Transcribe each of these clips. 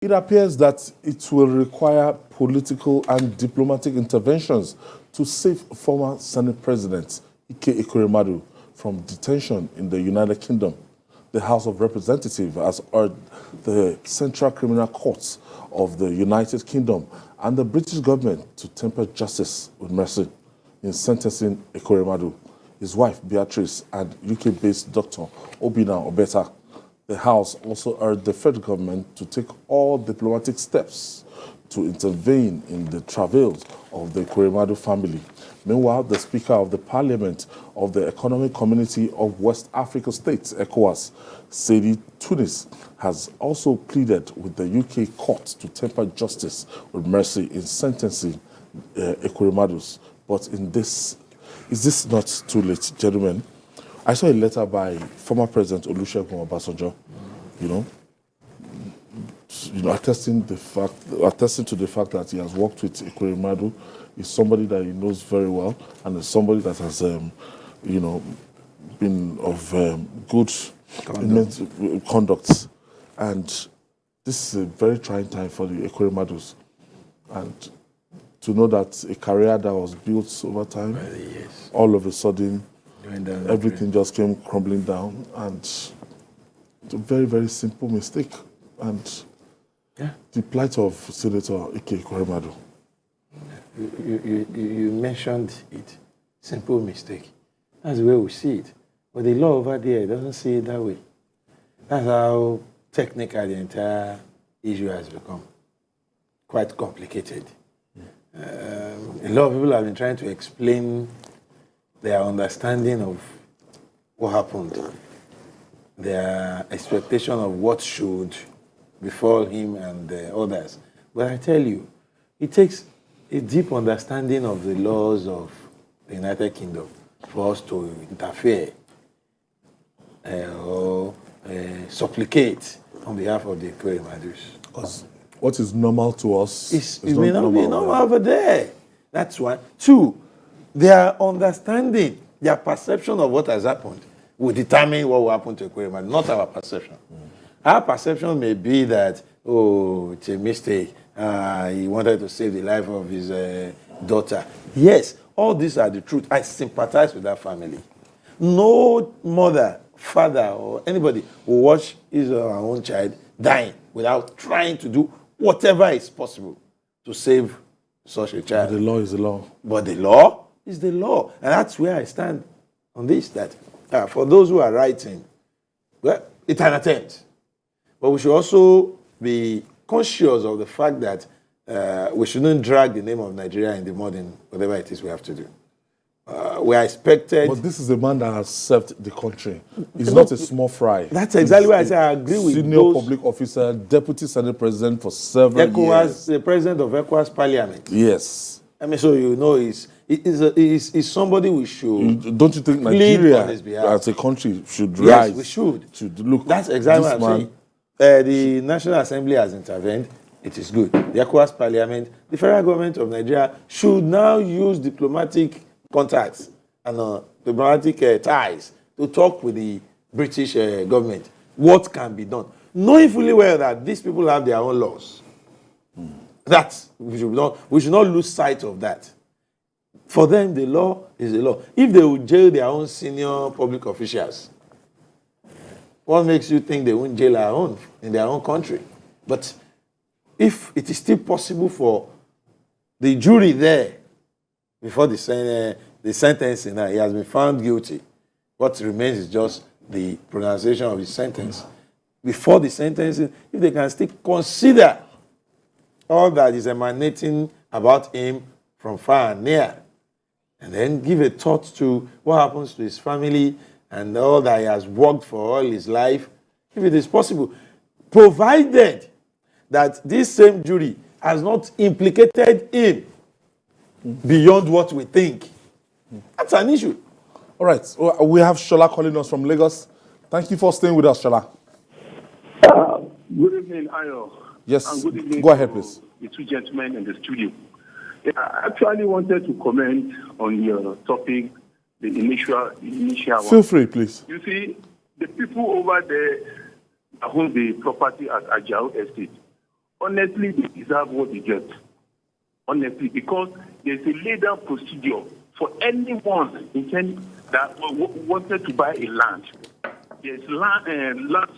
It appears that it will require political and diplomatic interventions to save former Senate President Ike Ekwremadu from detention in the United Kingdom. The House of Representatives has urged the Central Criminal Courts of the United Kingdom and the British government to temper justice with mercy in sentencing Ekweremadu, his wife Beatrice, and UK-based doctor Obinna Obeta. The House also urged the federal government to take all diplomatic steps to intervene in the travails of the Ekweremadu family. Meanwhile, the Speaker of the Parliament of the Economic Community of West Africa States, ECOWAS, Sidie Tunis, has also pleaded with the UK court to temper justice with mercy in sentencing Ekweremadus. But is this not too late, gentlemen? I saw a letter by former President Olusegun Obasanjo, attesting to the fact that he has worked with Ekweremadu. Is somebody that he knows very well, and is somebody that has, been of good conduct. And this is a very trying time for the Ekweremadus. And to know that a career that was built over time, all of a sudden, everything just came crumbling down, and it's a very, very simple mistake. And the plight of Senator Ike Ekwremadu. You mentioned it. Simple mistake. That's the way we see it. But the law over there doesn't see it that way. That's how technical the entire issue has become. Quite complicated. A lot of people have been trying to explain their understanding of what happened, their expectation of what should befall him and others. But I tell you, it takes a deep understanding of the laws of the United Kingdom for us to interfere or supplicate on behalf of the Ekweremadus. Because what is normal to us it may not be normal over there. That's one. Two, their understanding, their perception of what has happened will determine what will happen to Ekweremadu, not our perception. Our perception may be that, it's a mistake. He wanted to save the life of his daughter. Yes, all these are the truth. I sympathize with that family. No mother, father, or anybody will watch his or her own child dying without trying to do whatever is possible to save such a child. But the law is the law. But the law is the law. And that's where I stand on this, that for those who are writing, well, it's an attempt. But we should also be conscious of the fact that we shouldn't drag the name of Nigeria in the mud in whatever it is we have to do. We are expected... But this is a man that has served the country. He's not a small fry. That's exactly why I say I agree with senior those... public officer, deputy senate president for several years. The president of ECOWAS Parliament. Yes. I mean, so you know, he's somebody we should... Don't you think Nigeria as a country should rise? Yes, we should. Look, that's exactly what I'm saying. The National Assembly has intervened. It is good. The ECOWAS Parliament, the federal government of Nigeria should now use diplomatic contacts and diplomatic ties to talk with the British government. What can be done? Knowing fully well that these people have their own laws. We should not lose sight of that. For them, the law is the law. If they would jail their own senior public officials, what makes you think they won't jail our own in their own country? But if it is still possible for the jury there, before the sentencing, he has been found guilty, what remains is just the pronunciation of his sentence. Before the sentencing, if they can still consider all that is emanating about him from far and near, and then give a thought to what happens to his family and all that he has worked for all his life, if it is possible, provided that this same jury has not implicated him beyond what we think. That's an issue. All right. Well, we have Shola calling us from Lagos. Thank you for staying with us, Shola. Good evening, Ayo. Yes. And good evening. Go ahead, please. The two gentlemen in the studio. I actually wanted to comment on your topic, the initial one. Feel free, please. You see, the people over there who own the property at Ajao Estate, honestly, they deserve what they get. Honestly, because there's a laid down procedure for anyone that wanted to buy a land. There's land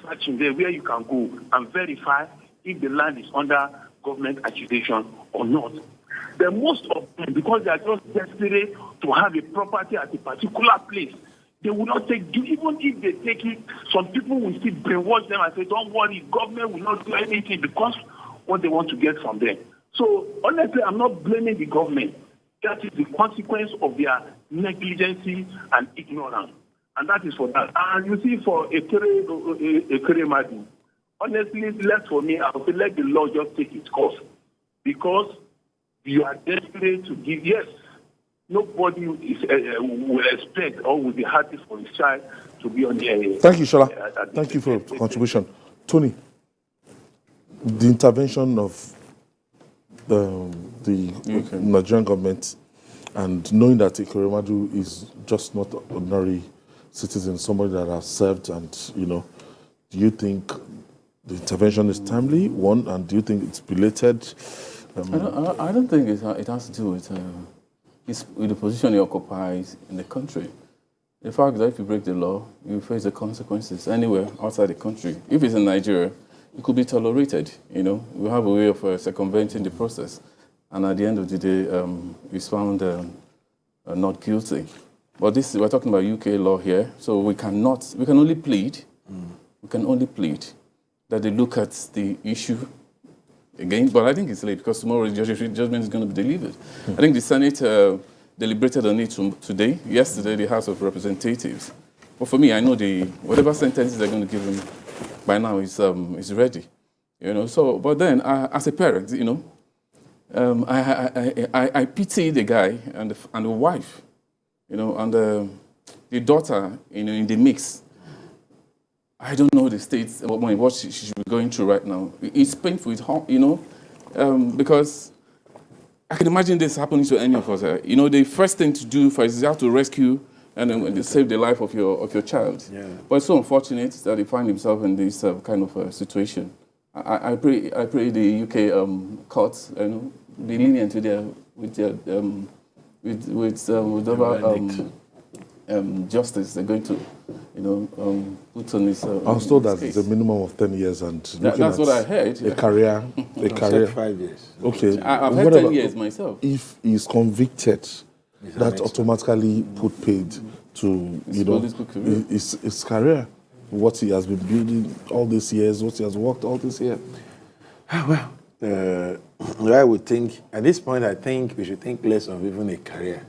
searching there where you can go and verify if the land is under government accusation or not. Then most of them, because they are just desperate to have a property at a particular place, they will not take you. Even if they take it, some people will still brainwash them and say, don't worry, government will not do anything because what they want to get from them. So honestly, I'm not blaming the government. That is the consequence of their negligence and ignorance. And that is for that. And you see, for Ekweremadu, honestly, left for me, I would say let the law just take its course. Because you are desperate to give, yes, nobody will expect or will be happy for his child to be on the... Thank you, Shola. Thank you for your contribution. Tony, the intervention of the Nigerian government and knowing that Ekweremadu is just not an ordinary citizen, somebody that has served, and, you know, do you think the intervention is timely, one, and do you think it's belated? I don't think it has to do with the position he occupies in the country. The fact that if you break the law, you face the consequences anywhere outside the country. If it's in Nigeria, it could be tolerated. You know, we have a way of circumventing the process, and at the end of the day, he's found not guilty. But this, we're talking about UK law here, so we can only plead. We can only plead that they look at the issue again, but I think it's late because tomorrow the judgment is going to be delivered. I think the Senate deliberated on it today. Yesterday, the House of Representatives. But for me, I know whatever sentences they're going to give him by now is ready. You know. So, but then as a parent, you know, I pity the guy and the wife, you know, and the daughter, you know, in the mix. I don't know the states, what she should be going through right now. It's painful, you know, because I can imagine this happening to any of us. You know, the first thing to do first is you have to rescue and then save the life of your child. Yeah. But it's so unfortunate that he find himself in this kind of situation. I pray the UK courts, you know, be lenient with justice they're going to, you know, put on this. I was told that it's a minimum of 10 years, and that's what I heard. A career. 5 years. Okay, I've heard 10 years myself. If he's convicted, that automatically put paid to his career, what he has been building all these years, what he has worked all this year. Well, I would think at this point, I think we should think less of even a career.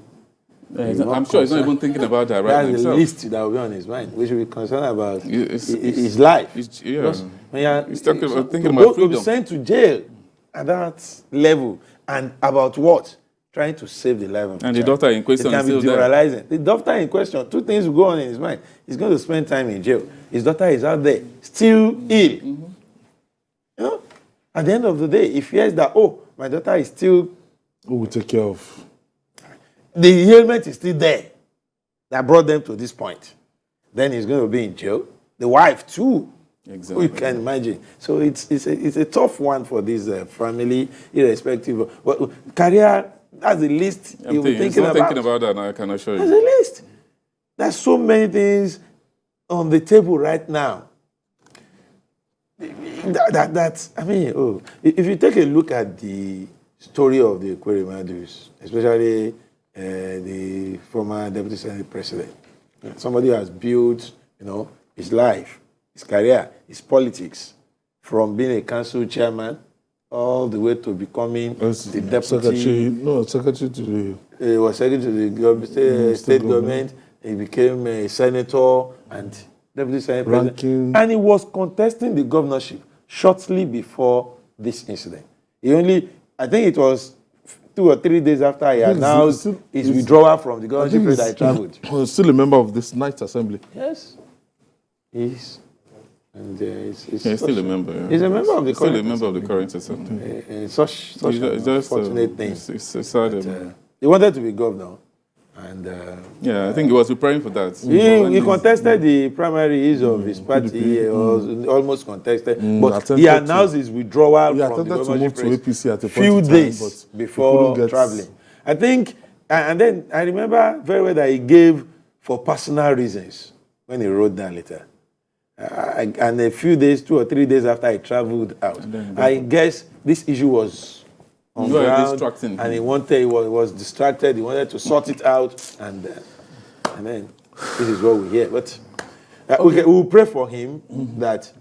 I'm sure he's not even thinking about that right now. That's the least that will be on his mind. We should be concerned about his life. He's thinking about freedom. To be sent to jail at that level, and about what? Trying to save the life of the child. The daughter in question is still demoralizing. There. The daughter in question, two things will go on in his mind. He's going to spend time in jail. His daughter is out there, still ill. Mm-hmm. You know? At the end of the day, he fears that, my daughter is still... Who will take care of... The ailment is still there that brought them to this point. Then he's going to be in jail. The wife, too. Exactly. You can imagine. So it's a tough one for this family, irrespective of... Well, career, that's the least you'll be thinking about. Thinking about that, I can assure you. That's the least. There's so many things on the table right now. If you take a look at the story of the Ekweremadus, especially the former Deputy Senate President, somebody who has built, his life, his career, his politics, from being a council chairman all the way to becoming the deputy. Secretary to the... He was secretary to the state government. He became a senator and deputy senate president. And he was contesting the governorship shortly before this incident. I think it was 2 or 3 days after he announced his withdrawal from the governorship that he traveled. He's still a member of this night assembly. Yes. He's still a member. He's a member of the current. Still a member of the current assembly. Such unfortunate thing. It's sad. He wanted to be governor, And Yeah, I think he was preparing for that. he contested the primaries of his party. He was almost contested, but he attempted announced his withdrawal He from the attempted to move to governorship APC at a point few in time, days but he before couldn't get- traveling. I think, and then I remember very well that he gave for personal reasons when he wrote that letter. And a few days, 2 or 3 days after he traveled out, I guess this issue was on You are ground, distracting and him. he was distracted. He wanted to sort it out, and then this is what we hear. But we will pray for him that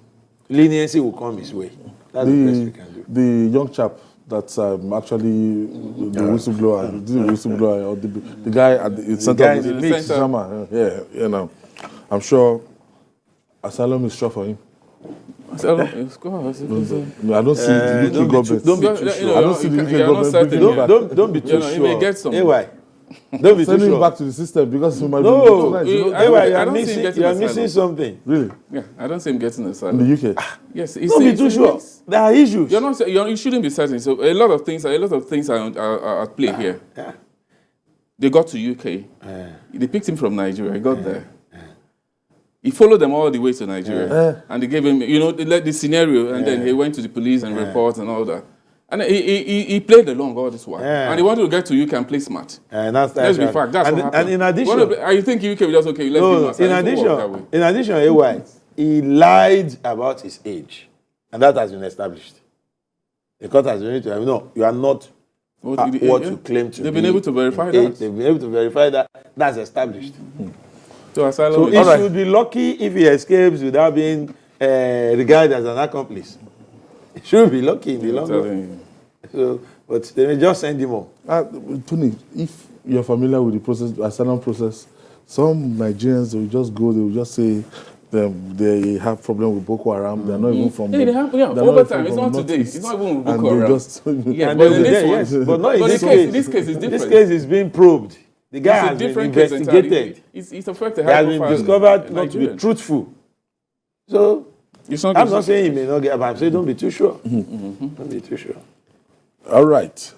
leniency will come his way. That's the best we can do. The young chap that's actually the whistleblower, or the guy at the center guy of in the mix, center. Zama, yeah, you know, I'm sure asylum is sure for him. So, of course. No, I don't see the UK government. don't be You too know, sure. I don't see the UK you're not government certain bringing him yet. back. Don't be too You know, he may sure. get some. AY. Don't be too Send him sure. back to the system because he might No, be tonight, you know? I AY, you don't are see him missing, getting you are asylum. missing something. Really? Yeah, I don't see him getting In asylum. the UK? Yes, Don't be too sure. There are issues. You're not. You shouldn't be certain. So a lot of things are at play here. Yeah. They got to UK. They picked him from Nigeria. He got there. He followed them all the way to Nigeria, and they gave him, they let the scenario, and then he went to the police and reports and all that. And he played along all this while, and he wanted to get to UK and play smart. And that's Let's be right. fact. That's and, what happened. and in addition, I think UK was just okay. Let's give him asylum. in addition, AY, he lied about his age, and that has been established. The court has been able to, no, you are not what you claim to be. They've been able to verify that. They've been able to verify that. That's established. So asylum. So is- he should be lucky if he escapes without being regarded as an accomplice. He should be lucky in the long run. So, but they may just send him home. Tony, if you're familiar with the process, asylum process, some Nigerians will just go, they will just say they have problem with Boko Haram. They're not even from. Yeah, they have. Yeah, they're over not time. even It's from not today. Northeast. It's not even And Boko they Haram. just Yeah, And but they in will this there, one, yes, but not in but this this case. This case is different. This case is being probed. The guy It's a has been different case investigated. entirely. It's affected. He has been discovered not to be truthful. So I'm not saying he may not get, but I'm saying don't be too sure. Don't be too sure. All right.